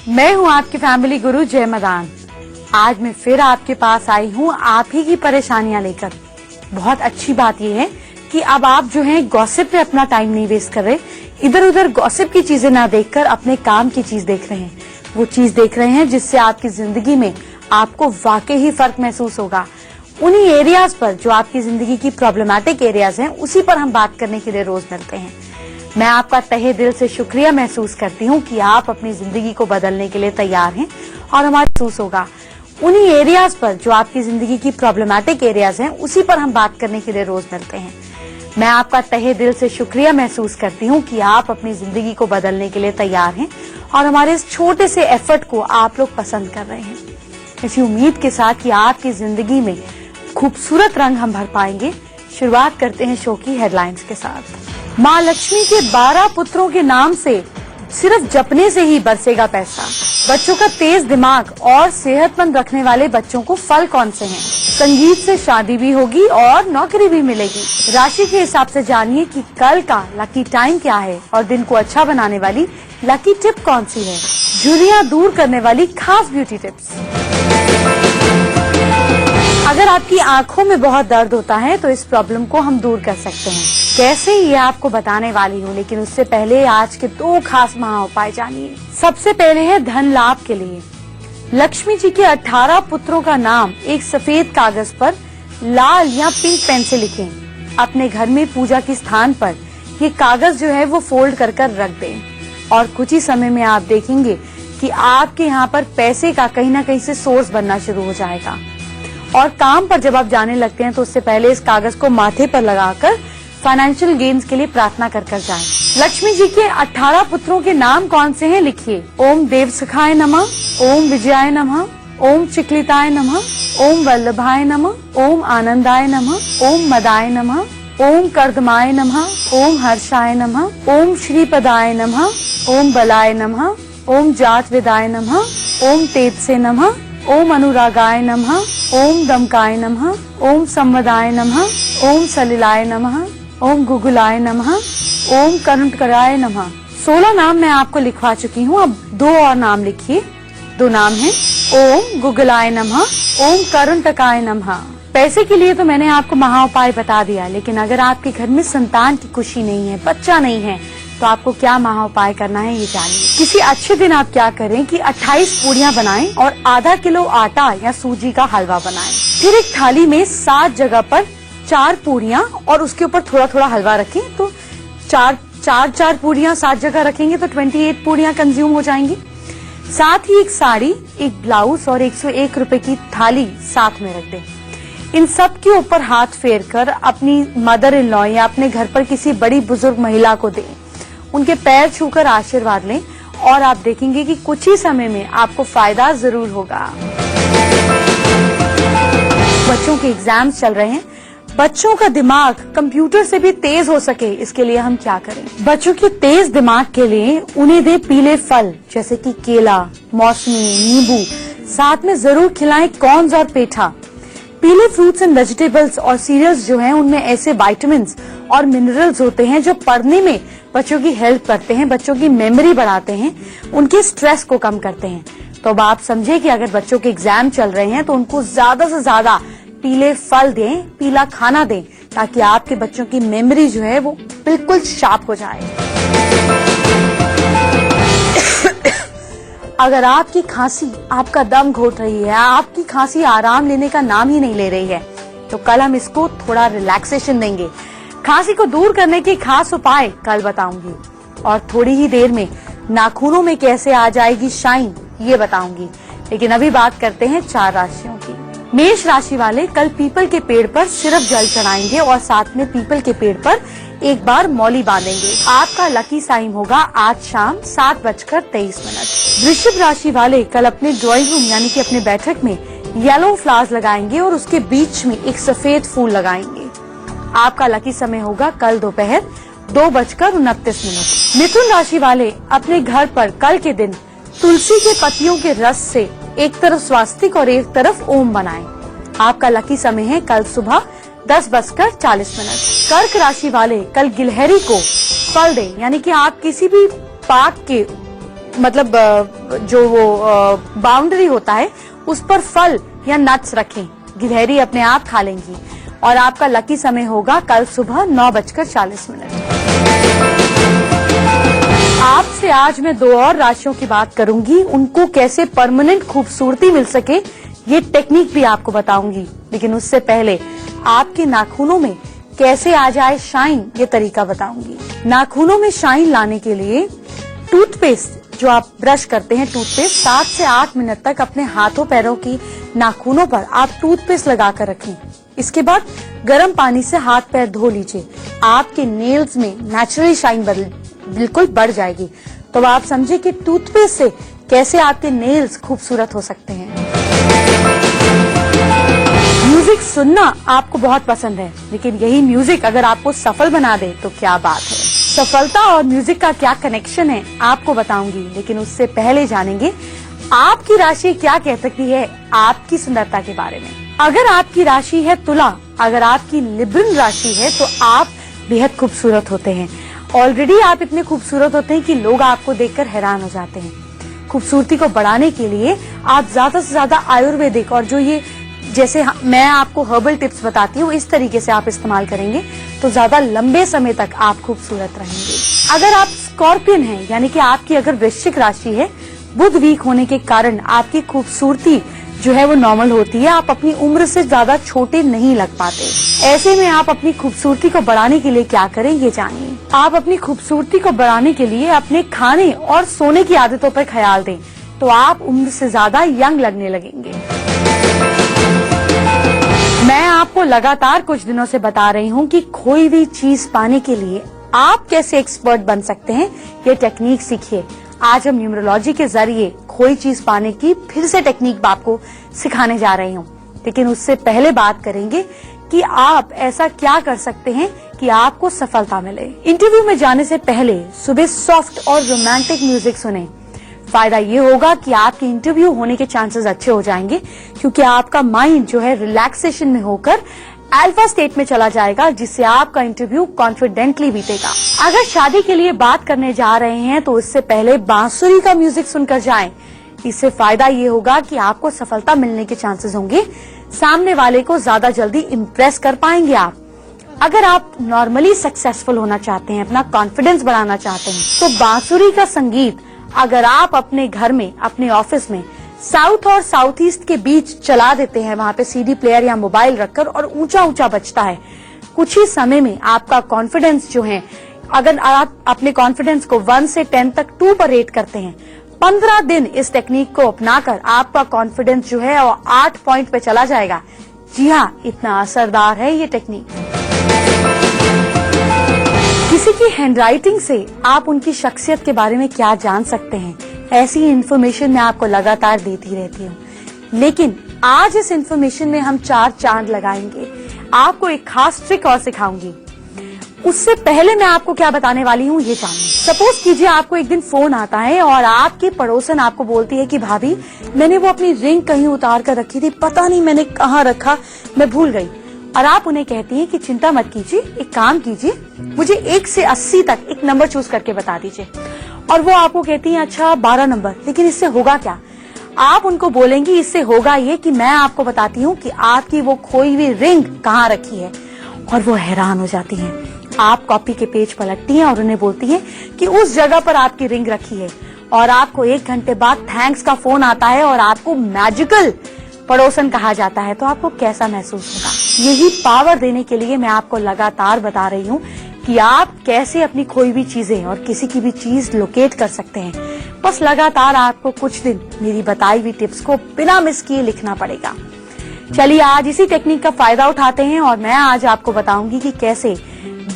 मैं हूँ आपकी फैमिली गुरु जय मदान। आज मैं फिर आपके पास आई हूँ आप ही की परेशानियां लेकर। बहुत अच्छी बात यह है कि अब आप जो है गॉसिप पे अपना टाइम नहीं वेस्ट कर रहे, इधर उधर गॉसिप की चीजें ना देखकर अपने काम की चीज देख रहे हैं। वो चीज देख रहे हैं जिससे आपकी जिंदगी में आपको वाकई ही फर्क महसूस होगा। उन्हीं एरियाज पर जो आपकी जिंदगी की प्रॉब्लमैटिक एरियाज हैं, उसी पर हम बात करने के लिए रोज मिलते हैं। मैं आपका तहे दिल से शुक्रिया महसूस करती हूँ कि आप अपनी जिंदगी को बदलने के लिए तैयार हैं और हमारा महसूस होगा। उन्हीं एरियाज पर जो आपकी जिंदगी की प्रॉब्लमैटिक एरियाज हैं, उसी पर हम बात करने के लिए रोज मिलते हैं। मैं आपका तहे दिल से शुक्रिया महसूस करती हूँ कि आप अपनी जिंदगी को बदलने के लिए तैयार हैं और हमारे इस छोटे से एफर्ट को आप लोग पसंद कर रहे हैं। इसी उम्मीद के साथ कि आपकी जिंदगी में खूबसूरत रंग हम भर पाएंगे, शुरुआत करते हैं शो की हेडलाइंस के साथ। माँ लक्ष्मी के 12 पुत्रों के नाम से सिर्फ जपने से ही बरसेगा पैसा। बच्चों का तेज दिमाग और सेहतमंद रखने वाले बच्चों को फल कौन से हैं? संगीत से शादी भी होगी और नौकरी भी मिलेगी। राशि के हिसाब से जानिए कि कल का लकी टाइम क्या है और दिन को अच्छा बनाने वाली लकी टिप कौन सी है। झुर्रियां दूर करने वाली खास ब्यूटी टिप्स। अगर आपकी आंखों में बहुत दर्द होता है तो इस प्रॉब्लम को हम दूर कर सकते हैं। कैसे, ये आपको बताने वाली हूँ, लेकिन उससे पहले आज के 2 खास महा उपाय जानिए। सबसे पहले है धन लाभ के लिए। लक्ष्मी जी के 18 पुत्रों का नाम एक सफेद कागज पर लाल या पिंक पेन से लिखें। अपने घर में पूजा के स्थान पर ये कागज जो है वो फोल्ड कर रख दें और कुछ ही समय में आप देखेंगे कि आपके यहाँ पर पैसे का कहीं ना कहीं से सोर्स बनना शुरू हो जाएगा। और काम पर जब आप जाने लगते हैं तो उससे पहले इस कागज को माथे पर लगाकर फाइनेंशियल गेन्स के लिए प्रार्थना कर जाएं। लक्ष्मी जी के 18 पुत्रों के नाम कौन से हैं, लिखिए। ओम देव सखाय नमः, ओम विजयाय नमः, ओम चिक्लिताय नमः, ओम वल्लभाय नमः, ओम आनंदाय नमः, ओम मदाय नमः, ओम कर्दमाय नमः, ओम हर्षाय नमः, ओम श्रीपदाय नमः, ओम बलाय नमः, ओम जात विदाय नमः, ओम तेजसे नमः, ओम अनुरागाय नमः, ओम दमकाय नमः, ओम संवदाय नमः, ओम सलिलाय नमः, ओम गुगुलाय नमः, ओम करुणकराय नमः। 16 नाम मैं आपको लिखवा चुकी हूँ, अब 2 और नाम लिखिए। 2 नाम हैं ओम गुगुलाय नमः, ओम करुणटकाय नमः। पैसे के लिए तो मैंने आपको महा उपाय बता दिया, लेकिन अगर आपके घर में संतान की खुशी नहीं है, बच्चा नहीं है, तो आपको क्या महा उपाय करना है ये जानिए। किसी अच्छे दिन आप क्या करें कि 28 पूड़ियाँ बनाएं और आधा किलो आटा या सूजी का हलवा बनाएं। फिर एक थाली में 7 जगह पर 4 पूड़ियाँ और उसके ऊपर थोड़ा थोड़ा हलवा रखें। तो 4 पूड़ियाँ 7 जगह रखेंगे तो 28 पूड़ियाँ कंज्यूम हो जाएंगी। साथ ही एक साड़ी, एक ब्लाउज और 101 रुपए की थाली साथ में रख दें। इन सब के ऊपर हाथ फेर कर अपनी मदर इन लॉ या अपने घर पर किसी बड़ी बुजुर्ग महिला को दें। उनके पैर छूकर आशीर्वाद लें और आप देखेंगे कि कुछ ही समय में आपको फायदा जरूर होगा। बच्चों के एग्जाम्स चल रहे हैं, बच्चों का दिमाग कंप्यूटर से भी तेज हो सके, इसके लिए हम क्या करें? बच्चों के तेज दिमाग के लिए उन्हें दे पीले फल जैसे कि केला, मौसमी, नींबू। साथ में जरूर खिलाएं कॉर्न्स और पेठा। पीले फ्रूट्स एंड वेजिटेबल्स और सीरियल्स जो हैं, उनमें ऐसे विटामिन्स और मिनरल्स होते हैं जो पढ़ने में बच्चों की हेल्प करते हैं, बच्चों की मेमोरी बढ़ाते हैं, उनके स्ट्रेस को कम करते हैं। तो अब आप समझे कि अगर बच्चों के एग्जाम चल रहे हैं तो उनको ज्यादा से ज्यादा पीले फल दें, पीला खाना दें, ताकि आपके बच्चों की मेमोरी जो है वो बिल्कुल शार्प हो जाए। अगर आपकी खांसी आपका दम घोट रही है, आपकी खांसी आराम लेने का नाम ही नहीं ले रही है, तो कल हम इसको थोड़ा रिलैक्सेशन देंगे। खांसी को दूर करने के खास उपाय कल बताऊंगी और थोड़ी ही देर में नाखूनों में कैसे आ जाएगी शाइन, ये बताऊंगी। लेकिन अभी बात करते हैं 4 राशियों की। मेष राशि वाले कल पीपल के पेड़ पर सिर्फ जल चढ़ाएंगे और साथ में पीपल के पेड़ पर एक बार मौली बांधेंगे। आपका लकी टाइम होगा आज शाम 7:23। वृषभ राशि वाले कल अपने ड्राइंग रूम यानी कि अपने बैठक में येलो फ्लावर्स लगाएंगे और उसके बीच में एक सफेद फूल लगाएंगे। आपका लकी समय होगा कल दोपहर 2:29। मिथुन राशि वाले अपने घर पर कल के दिन तुलसी के पत्तियों के रस से एक तरफ स्वास्तिक और एक तरफ ओम बनाएं। आपका लकी समय है कल सुबह 10:40। कर्क राशि वाले कल गिलहरी को फल दें, यानी कि आप किसी भी पार्क के मतलब जो वो बाउंड्री होता है उस पर फल या नट्स रखें। गिलहरी अपने आप खा लेंगी। और आपका लकी समय होगा कल सुबह 9:40। आपसे आज मैं 2 और राशियों की बात करूंगी। उनको कैसे परमानेंट खूबसूरती मिल सके ये टेक्निक भी आपको बताऊंगी। लेकिन उससे पहले आपके नाखूनों में कैसे आ जाए शाइन ये तरीका बताऊंगी। नाखूनों में शाइन लाने के लिए टूथपेस्ट जो आप ब्रश करते हैं, टूथपेस्ट 7 से 8 मिनट तक अपने हाथों पैरों की नाखूनों पर आप टूथपेस्ट लगाकर रखें। इसके बाद गर्म पानी से हाथ पैर धो लीजिए। आपके नेल्स में नेचुरली शाइन बिल्कुल बढ़ जाएगी। तो आप समझे कि टूथपेस्ट से कैसे आपके नेल्स खूबसूरत हो सकते हैं। म्यूजिक सुनना आपको बहुत पसंद है, लेकिन यही म्यूजिक अगर आपको सफल बना दे तो क्या बात है। सफलता और म्यूजिक का क्या कनेक्शन है आपको बताऊंगी, लेकिन उससे पहले जानेंगे आपकी राशि क्या कह सकती है आपकी सुंदरता के बारे में। अगर आपकी राशि है तुला, अगर आपकी लिब्रन राशि है तो आप बेहद खूबसूरत होते हैं। ऑलरेडी आप इतने खूबसूरत होते हैं कि लोग आपको देखकर हैरान हो जाते हैं। खूबसूरती को बढ़ाने के लिए आप ज्यादा से ज्यादा आयुर्वेदिक और जो ये जैसे मैं आपको हर्बल टिप्स बताती हूँ इस तरीके से आप इस्तेमाल करेंगे तो ज्यादा लंबे समय तक आप खूबसूरत रहेंगे। अगर आप स्कॉर्पियन हैं, यानी कि आपकी अगर वृश्चिक राशि है, बुध वीक होने के कारण आपकी खूबसूरती जो है वो नॉर्मल होती है। आप अपनी उम्र से ज्यादा छोटे नहीं लग पाते। ऐसे में आप अपनी खूबसूरती को बढ़ाने के लिए क्या करें ये जानिए। आप अपनी खूबसूरती को बढ़ाने के लिए अपने खाने और सोने की आदतों पर ख्याल दें तो आप उम्र से ज्यादा यंग लगने लगेंगे। मैं आपको लगातार कुछ दिनों से बता रही हूँ कि कोई भी चीज पाने के लिए आप कैसे एक्सपर्ट बन सकते हैं, ये टेक्निक सीखिए। आज हम न्यूमरोलॉजी के जरिए कोई चीज पाने की फिर से टेक्निक आपको सिखाने जा रही हूँ। लेकिन उससे पहले बात करेंगे कि आप ऐसा क्या कर सकते हैं कि आपको सफलता मिले। इंटरव्यू में जाने से पहले सुबह सॉफ्ट और रोमांटिक म्यूजिक सुने। फायदा ये होगा कि आपके इंटरव्यू होने के चांसेस अच्छे हो जाएंगे, क्योंकि आपका माइंड जो है रिलैक्सेशन में होकर अल्फा स्टेट में चला जाएगा, जिससे आपका इंटरव्यू कॉन्फिडेंटली बीतेगा। अगर शादी के लिए बात करने जा रहे हैं तो इससे पहले बांसुरी का म्यूजिक सुनकर जाएं। इससे फायदा ये होगा कि आपको सफलता मिलने के चांसेस होंगे। सामने वाले को ज्यादा जल्दी इम्प्रेस कर पाएंगे आप। अगर आप नॉर्मली सक्सेसफुल होना चाहते हैं, अपना कॉन्फिडेंस बढ़ाना चाहते हैं, तो बांसुरी का संगीत अगर आप अपने घर में, अपने ऑफिस में साउथ और साउथ ईस्ट के बीच चला देते हैं, वहाँ पे सीडी प्लेयर या मोबाइल रखकर, और ऊंचा ऊंचा बजता है, कुछ ही समय में आपका कॉन्फिडेंस जो है, अगर आप अपने कॉन्फिडेंस को 1 से 10 तक 2 पर रेट करते हैं, 15 दिन इस टेक्निक को अपनाकर आपका कॉन्फिडेंस जो है वो 8 पॉइंट पे चला जाएगा। जी हाँ, इतना असरदार है ये टेक्निक। किसी की हैंडराइटिंग से आप उनकी शख्सियत के बारे में क्या जान सकते हैं, ऐसी इन्फॉर्मेशन मैं आपको लगातार देती रहती हूँ। लेकिन आज इस इन्फॉर्मेशन में हम 4 चांद लगाएंगे। आपको एक खास ट्रिक और सिखाऊंगी। उससे पहले मैं आपको क्या बताने वाली हूँ ये जानिए। सपोज कीजिए आपको एक दिन फोन आता है और आपकी पड़ोसन आपको बोलती है कि भाभी, मैंने वो अपनी रिंग कहीं उतार कर रखी थी, पता नहीं मैंने कहाँ रखा, मैं भूल गई। और आप उन्हें कहती हैं कि चिंता मत कीजिए, एक काम कीजिए, मुझे 1 से 80 तक एक नंबर चूज करके बता दीजिए। और वो आपको कहती हैं अच्छा 12 नंबर, लेकिन इससे होगा क्या? आप उनको बोलेंगी इससे होगा ये कि मैं आपको बताती हूँ कि आपकी वो खोई हुई रिंग कहाँ रखी है। और वो हैरान हो जाती हैं। आप कॉपी के पेज पलटती हैं और उन्हें बोलती हैं कि उस जगह पर आपकी रिंग रखी है। और आपको 1 घंटे बाद थैंक्स का फोन आता है और आपको मैजिकल पड़ोसन कहा जाता है, तो आपको कैसा महसूस होगा? यही पावर देने के लिए मैं आपको लगातार बता रही हूँ कि आप कैसे अपनी खोई हुई चीजें और किसी की भी चीज लोकेट कर सकते हैं। बस लगातार आपको कुछ दिन मेरी बताई हुई टिप्स को बिना मिस किए लिखना पड़ेगा। चलिए आज इसी टेक्निक का फायदा उठाते हैं और मैं आज आपको बताऊंगी कि कैसे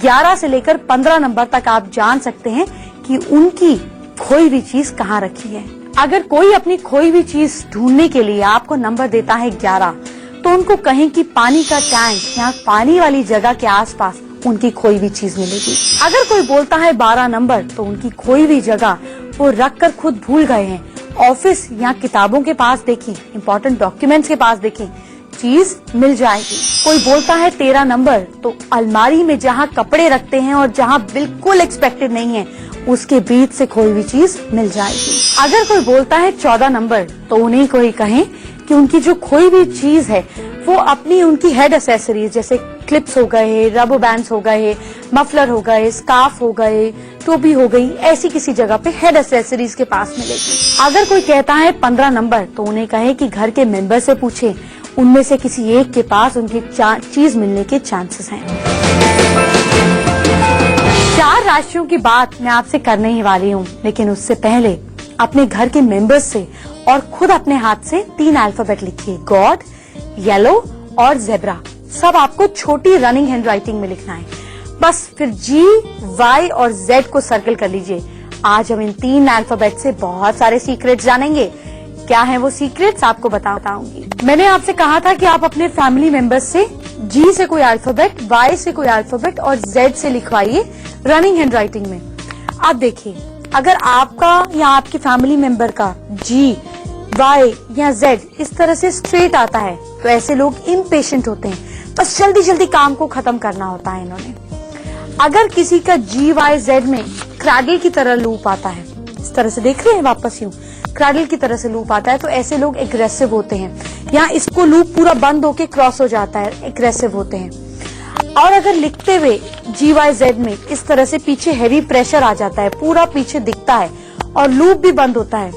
11 से लेकर 15 नंबर तक आप जान सकते हैं कि उनकी खोई हुई चीज कहाँ रखी है। अगर कोई अपनी खोई हुई चीज ढूंढने के लिए आपको नंबर देता है 11, तो उनको कहीं कि पानी का टैंक या पानी वाली जगह के आसपास उनकी खोई हुई चीज मिलेगी। अगर कोई बोलता है 12 नंबर, तो उनकी खोई हुई जगह वो रख कर खुद भूल गए हैं। ऑफिस या किताबों के पास देखें, इम्पोर्टेंट डॉक्यूमेंट्स के पास देखें, चीज मिल जाएगी। कोई बोलता है 13 नंबर, तो अलमारी में जहाँ कपड़े रखते हैं और जहाँ बिल्कुल एक्सपेक्टेड नहीं है, उसके बीच से कोई भी चीज मिल जाएगी। अगर कोई बोलता है 14 नंबर, तो उन्हें कोई कहें कि उनकी जो खोई हुई चीज है वो अपनी उनकी हेड एसेसरीज जैसे क्लिप्स हो गए, रबर बैंड्स हो गए, मफलर हो गए, स्कार्फ हो गए, टोपी हो गई, ऐसी किसी जगह पे हेड एसेसरीज के पास मिलेगी। अगर कोई कहता है 15 नंबर, तो उन्हें कहे कि घर के मेंबर से पूछे, उनमें से किसी एक के पास उनकी चीज मिलने के चांसेस हैं। 4 राशियों की बात मैं आपसे करने ही वाली हूँ, लेकिन उससे पहले अपने घर के मेंबर्स से और खुद अपने हाथ से 3 अल्फाबेट लिखिए, गॉड, येलो और जेब्रा। सब आपको छोटी रनिंग हैंड राइटिंग में लिखना है। बस फिर G, Y और Z को सर्कल कर लीजिए। आज हम इन 3 अल्फाबेट से बहुत सारे सीक्रेट्स जानेंगे। क्या है वो सीक्रेट्स, आपको बताऊंगी। मैंने आपसे कहा था कि आप अपने फैमिली मेंबर्स से G से कोई अल्फाबेट, Y से कोई अल्फाबेट और Z से लिखवाइए रनिंग हैंड राइटिंग में। आप देखिए, अगर आपका या आपकी फैमिली मेंबर का G, Y या Z इस तरह से स्ट्रेट आता है, तो ऐसे लोग इम्पेशेंट होते हैं, बस जल्दी जल्दी काम को खत्म करना होता है इन्होंने। अगर किसी का G, Y, Z में क्रैडल की तरह लूप आता है, इस तरह से देख रहे हैं वापस यूं क्रैडल की तरह से लूप आता है, तो ऐसे लोग एग्रेसिव होते हैं। या इसको लूप पूरा बंद होके क्रॉस हो जाता है, एग्रेसिव होते हैं। और अगर लिखते हुए G, Y, Z में इस तरह से पीछे हैवी प्रेशर आ जाता है, पूरा पीछे दिखता है और लूप भी बंद होता है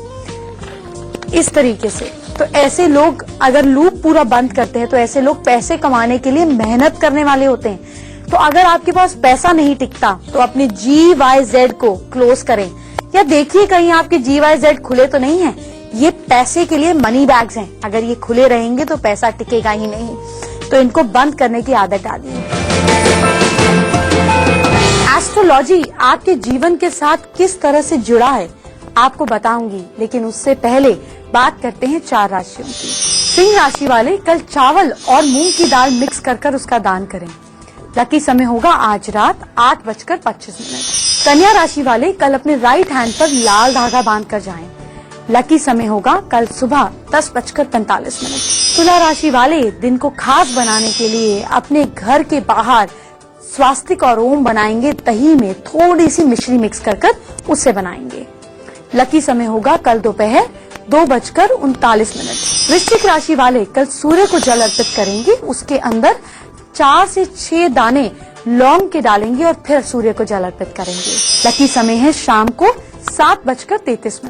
इस तरीके से, तो ऐसे लोग अगर लूप पूरा बंद करते हैं, तो ऐसे लोग पैसे कमाने के लिए मेहनत करने वाले होते हैं। तो अगर आपके पास पैसा नहीं टिकता, तो अपने G, Y, Z को क्लोज करें, या देखिए कहीं आपके G, Y, Z खुले तो नहीं है। ये पैसे के लिए मनी बैग्स हैं, अगर ये खुले रहेंगे तो पैसा टिकेगा ही नहीं, तो इनको बंद करने की आदत डालिए। एस्ट्रोलॉजी आपके जीवन के साथ किस तरह से जुड़ा है आपको बताऊंगी, लेकिन उससे पहले बात करते हैं 4 राशियों की। सिंह राशि वाले कल चावल और मूंग की दाल मिक्स कर उसका दान करें। लकी समय होगा आज रात 8:25। कन्या राशि वाले कल अपने राइट हैंड पर लाल धागा बांध कर जाएं। लकी समय होगा कल सुबह 10:45। तुला राशि वाले दिन को खास बनाने के लिए अपने घर के बाहर स्वास्तिक और ओम बनाएंगे, दही में थोड़ी सी मिश्री मिक्स कर उससे बनाएंगे। लकी समय होगा कल दोपहर 2:39। वृश्चिक राशि वाले कल सूर्य को जल अर्पित करेंगे, उसके अंदर 4 से 6 दाने लौंग के डालेंगे और फिर सूर्य को जल अर्पित करेंगे। लकी समय है शाम को 7:33।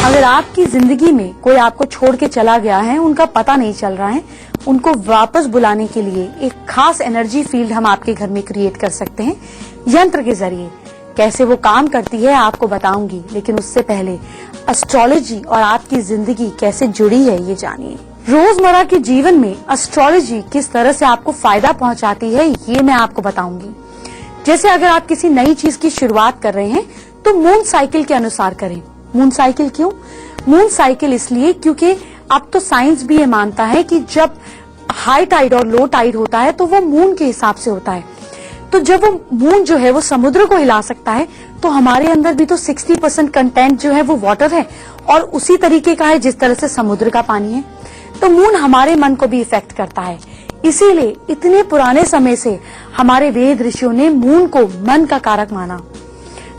अगर आपकी जिंदगी में कोई आपको छोड़ के चला गया है, उनका पता नहीं चल रहा है, उनको वापस बुलाने के लिए एक खास एनर्जी फील्ड हम आपके घर में क्रिएट कर सकते हैं यंत्र के जरिए। कैसे वो काम करती है आपको बताऊंगी, लेकिन उससे पहले एस्ट्रोलॉजी और आपकी जिंदगी कैसे जुड़ी है ये जानिए। रोजमर्रा के जीवन में एस्ट्रोलॉजी किस तरह से आपको फायदा पहुंचाती है ये मैं आपको बताऊंगी। जैसे अगर आप किसी नई चीज की शुरुआत कर रहे हैं, तो मून साइकिल के अनुसार करें। मून साइकिल क्यों? मून साइकिल इसलिए क्योंकि अब तो साइंस भी ये मानता है कि जब हाई टाइड और लो टाइड होता है तो वो मून के हिसाब से होता है। तो जब वो मून जो है वो समुद्र को हिला सकता है, तो हमारे अंदर भी तो 60% कंटेंट जो है वो वाटर है और उसी तरीके का है जिस तरह से समुद्र का पानी है। तो मून हमारे मन को भी इफेक्ट करता है। इसीलिए इतने पुराने समय से हमारे वेद ऋषियों ने मून को मन का कारक माना।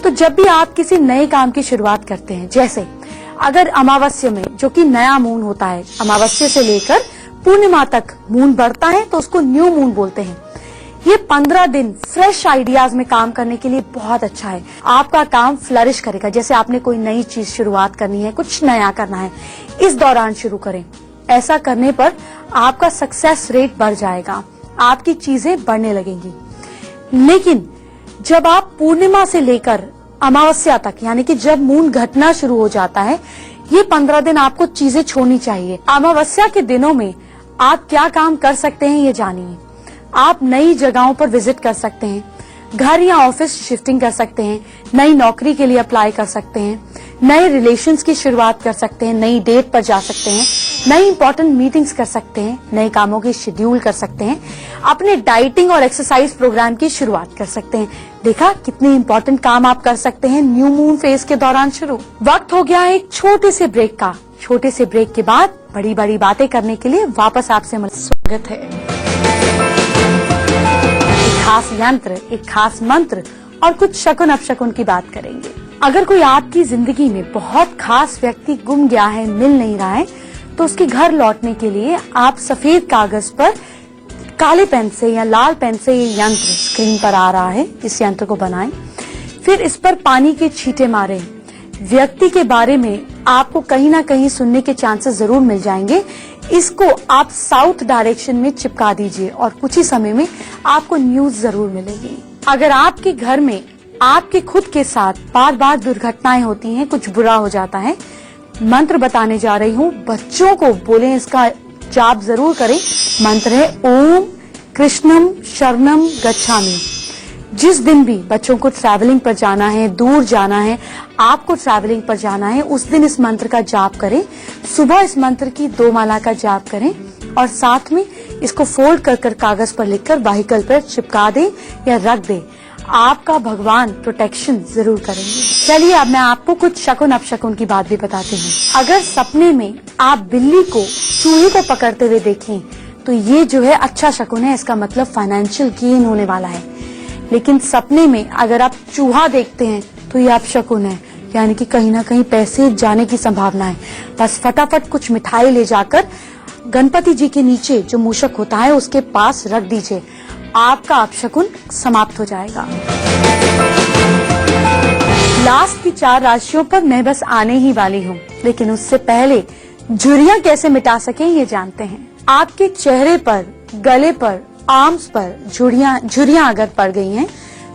तो जब भी आप किसी नए काम की शुरुआत करते हैं, जैसे अगर अमावस्या में जो कि नया मून होता है, अमावस्या से लेकर पूर्णिमा तक मून बढ़ता है तो उसको न्यू मून बोलते हैं। ये 15 दिन फ्रेश आइडियाज में काम करने के लिए बहुत अच्छा है। आपका काम फ्लरिश करेगा। जैसे आपने कोई नई चीज शुरुआत करनी है, कुछ नया करना है, इस दौरान शुरू करें। ऐसा करने पर आपका सक्सेस रेट बढ़ जाएगा, आपकी चीजें बढ़ने लगेंगी। लेकिन जब आप पूर्णिमा से लेकर अमावस्या तक, यानी कि जब मून घटना शुरू हो जाता है, ये 15 दिन आपको चीजें छोड़नी चाहिए। अमावस्या के दिनों में आप क्या काम कर सकते हैं ये जानिए। आप नई जगहों पर विजिट कर सकते हैं, घर या ऑफिस शिफ्टिंग कर सकते हैं, नई नौकरी के लिए अप्लाई कर सकते हैं, नए रिलेशंस की शुरुआत कर सकते हैं, नई डेट पर जा सकते हैं, नई इंपॉर्टेंट मीटिंग्स कर सकते हैं, नए कामों की शेड्यूल कर सकते हैं, अपने डाइटिंग और एक्सरसाइज प्रोग्राम की शुरुआत कर सकते हैं। देखा कितने इंपॉर्टेंट काम आप कर सकते हैं न्यू मून फेज के दौरान शुरू। वक्त हो गया एक छोटे से ब्रेक का। छोटे से ब्रेक के बाद बड़ी बड़ी बातें करने के लिए वापस आपसे स्वागत है। एक खास यंत्र, एक खास मंत्र और कुछ शकुन अपशकुन की बात करेंगे। अगर कोई आपकी जिंदगी में बहुत खास व्यक्ति गुम गया है, मिल नहीं रहा है, तो उसके घर लौटने के लिए आप सफेद कागज पर काले पेन से या लाल पेन से ये यंत्र स्क्रीन पर आ रहा है, इस यंत्र को बनाएं। फिर इस पर पानी के छींटे मारें। व्यक्ति के बारे में आपको कहीं ना कहीं सुनने के चांसेस जरूर मिल जाएंगे। इसको आप साउथ डायरेक्शन में चिपका दीजिए और कुछ ही समय में आपको न्यूज जरूर मिलेगी। अगर आपके घर में आपके खुद के साथ बार बार दुर्घटनाएं होती हैं, कुछ बुरा हो जाता है, मंत्र बताने जा रही हूँ, बच्चों को बोले इसका जाप जरूर करें। मंत्र है ओम कृष्णम शरणम गच्छामि। जिस दिन भी बच्चों को ट्रैवलिंग पर जाना है, दूर जाना है, आपको ट्रैवलिंग पर जाना है, उस दिन इस मंत्र का जाप करें। सुबह इस मंत्र की 2 माला का जाप करें और साथ में इसको फोल्ड कर कागज पर लिखकर व्हीकल पर चिपका दें या रख दें। आपका भगवान प्रोटेक्शन जरूर करेंगे। चलिए अब मैं आपको कुछ शकुन अपशकुन की बात भी बताती हूँ। अगर सपने में आप बिल्ली को चूहे को पकड़ते हुए देखें तो ये जो है अच्छा शकुन है, इसका मतलब फाइनेंशियल गेन होने वाला है। लेकिन सपने में अगर आप चूहा देखते हैं तो ये अपशकुन है, यानी कि कहीं ना कहीं पैसे जाने की संभावना है। बस फटाफट कुछ मिठाई ले जाकर गणपति जी के नीचे जो मूषक होता है उसके पास रख दीजिए, आपका अपशकुन समाप्त हो जाएगा। लास्ट की 4 राशियों पर मैं बस आने ही वाली हूँ, लेकिन उससे पहले झुर्रियां कैसे मिटा सकें ये जानते हैं। आपके चेहरे पर, गले पर, आर्म्स पर झुर्रियां अगर पड़ गई हैं,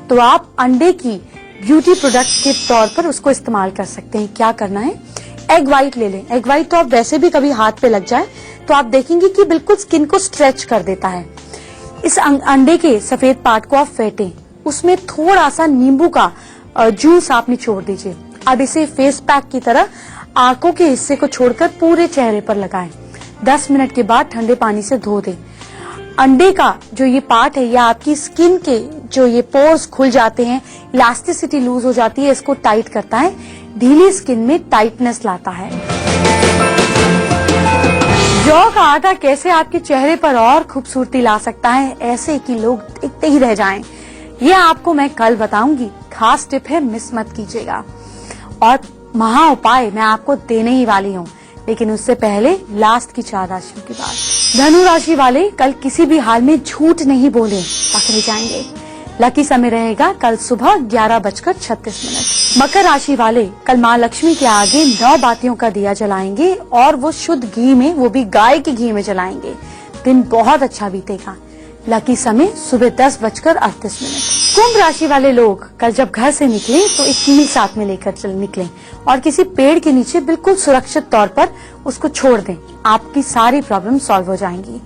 तो आप अंडे की ब्यूटी प्रोडक्ट के तौर पर उसको इस्तेमाल कर सकते हैं। क्या करना है, एग व्हाइट ले लें। एग व्हाइट तो आप वैसे भी कभी हाथ पे लग जाए तो आप देखेंगे कि बिल्कुल स्किन को स्ट्रेच कर देता है। इस अंडे के सफेद पार्ट को आप फेंटें, उसमें थोड़ा सा नींबू का जूस आप निचोड़ दीजिए। अब इसे फेस पैक की तरह आंखों के हिस्से को छोड़कर पूरे चेहरे पर लगाएं। 10 मिनट के बाद ठंडे पानी से धो दें। अंडे का जो ये पार्ट है, या आपकी स्किन के जो ये पोर्स खुल जाते हैं, इलास्टिसिटी लूज हो जाती है, इसको टाइट करता है, ढीली स्किन में टाइटनेस लाता है। जौ का आटा कैसे आपके चेहरे पर और खूबसूरती ला सकता है, ऐसे कि लोग देखते ही रह जाएं, ये आपको मैं कल बताऊंगी। खास टिप है, मिस मत कीजिएगा। और महा उपाय मैं आपको देने ही वाली हूँ, लेकिन उससे पहले लास्ट की 4 राशियों की बात। धनु राशि वाले कल किसी भी हाल में झूठ नहीं बोले, पकड़े जाएंगे। लकी समय रहेगा कल सुबह 11:36। मकर राशि वाले कल माँ लक्ष्मी के आगे 9 बातियों का दिया जलाएंगे और वो शुद्ध घी में, वो भी गाय के घी में जलाएंगे। दिन बहुत अच्छा बीतेगा। लकी समय सुबह 10:38। कुंभ राशि वाले लोग कल जब घर से निकलें तो एक कील साथ में लेकर निकलें और किसी पेड़ के नीचे बिल्कुल सुरक्षित तौर पर उसको छोड़ दें। आपकी सारी प्रॉब्लम सॉल्व हो जाएंगी।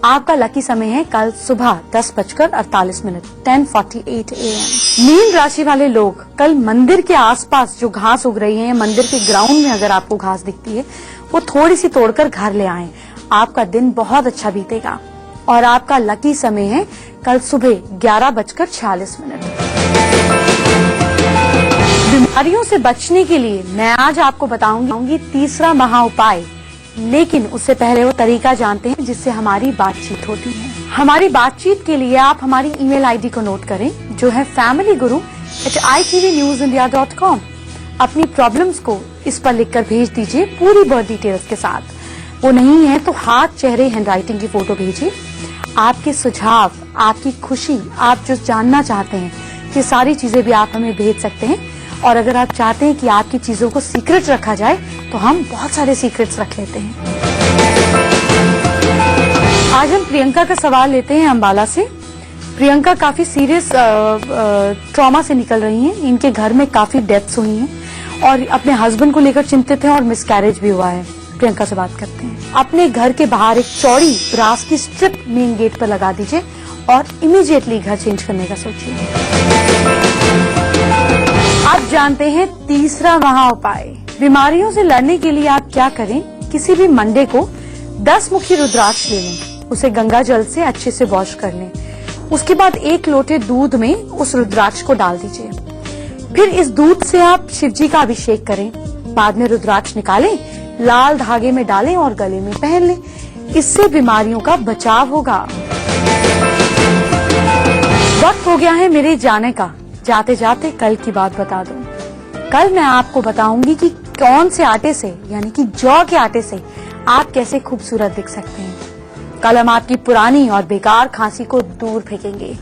आपका लकी समय है कल सुबह 10:48, 10:48 AM। मीन राशि वाले लोग कल मंदिर के आसपास जो घास उग रही है, मंदिर के ग्राउंड में अगर आपको घास दिखती है, वो थोड़ी सी तोड़कर घर ले आएं। आपका दिन बहुत अच्छा बीतेगा। और आपका लकी समय है कल सुबह 11:46। बीमारियों से बचने के लिए मैं आज आपको बताऊंगी तीसरा महा उपाय, लेकिन उससे पहले वो तरीका जानते हैं जिससे हमारी बातचीत होती है। हमारी बातचीत के लिए आप हमारी ईमेल आईडी को नोट करें, जो है familyguru@itvnewsindia.com। अपनी प्रॉब्लम्स को इस पर लिखकर भेज दीजिए पूरी बर्थ डिटेल्स के साथ। वो नहीं है तो हाथ, चेहरे, हैंडराइटिंग की फोटो भेजिए। आपके सुझाव, आपकी खुशी, आप जो जानना चाहते हैं, ये सारी चीजें भी आप हमें भेज सकते हैं। और अगर आप चाहते हैं कि आपकी चीजों को सीक्रेट रखा जाए तो हम बहुत सारे सीक्रेट्स रख लेते हैं। आज हम प्रियंका का सवाल लेते हैं अंबाला से। प्रियंका काफी सीरियस ट्रॉमा से निकल रही हैं। इनके घर में काफी डेथ्स हुई हैं और अपने हस्बैंड को लेकर चिंतित हैं और मिसकैरेज भी हुआ है। प्रियंका से बात करते हैं। अपने घर के बाहर एक चौड़ी ब्रास की स्ट्रिप मेन गेट पर लगा दीजिए और इमीडिएटली घर चेंज करने का सोचिए। आप जानते हैं तीसरा महा उपाय। बीमारियों से लड़ने के लिए आप क्या करें, किसी भी मंडे को 10 मुखी रुद्राक्ष ले लें, उसे गंगा जल से अच्छे से वॉश कर लें। उसके बाद 1 लोटे दूध में उस रुद्राक्ष को डाल दीजिए। फिर इस दूध से आप शिव जी का अभिषेक करें। बाद में रुद्राक्ष निकालें, लाल धागे में डालें और गले में पहन लें। इससे बीमारियों का बचाव होगा। वक्त हो गया है मेरे जाने का। जाते जाते कल की बात बता दूं, कल मैं आपको बताऊंगी कि कौन से आटे से यानी कि जौ के आटे से आप कैसे खूबसूरत दिख सकते हैं। कल हम आपकी पुरानी और बेकार खांसी को दूर फेंकेंगे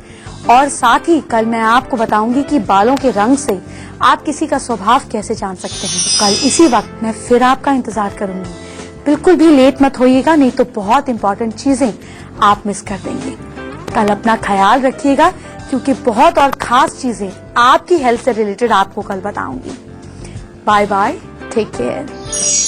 और साथ ही कल मैं आपको बताऊंगी कि बालों के रंग से आप किसी का स्वभाव कैसे जान सकते हैं। कल इसी वक्त मैं फिर आपका इंतजार करूंगी। बिल्कुल भी लेट मत होइएगा, नहीं तो बहुत इंपॉर्टेंट चीजें आप मिस कर देंगे। कल अपना ख्याल रखिएगा क्योंकि बहुत और खास चीजें आपकी हेल्थ से रिलेटेड आपको कल बताऊंगी। Bye bye, take care.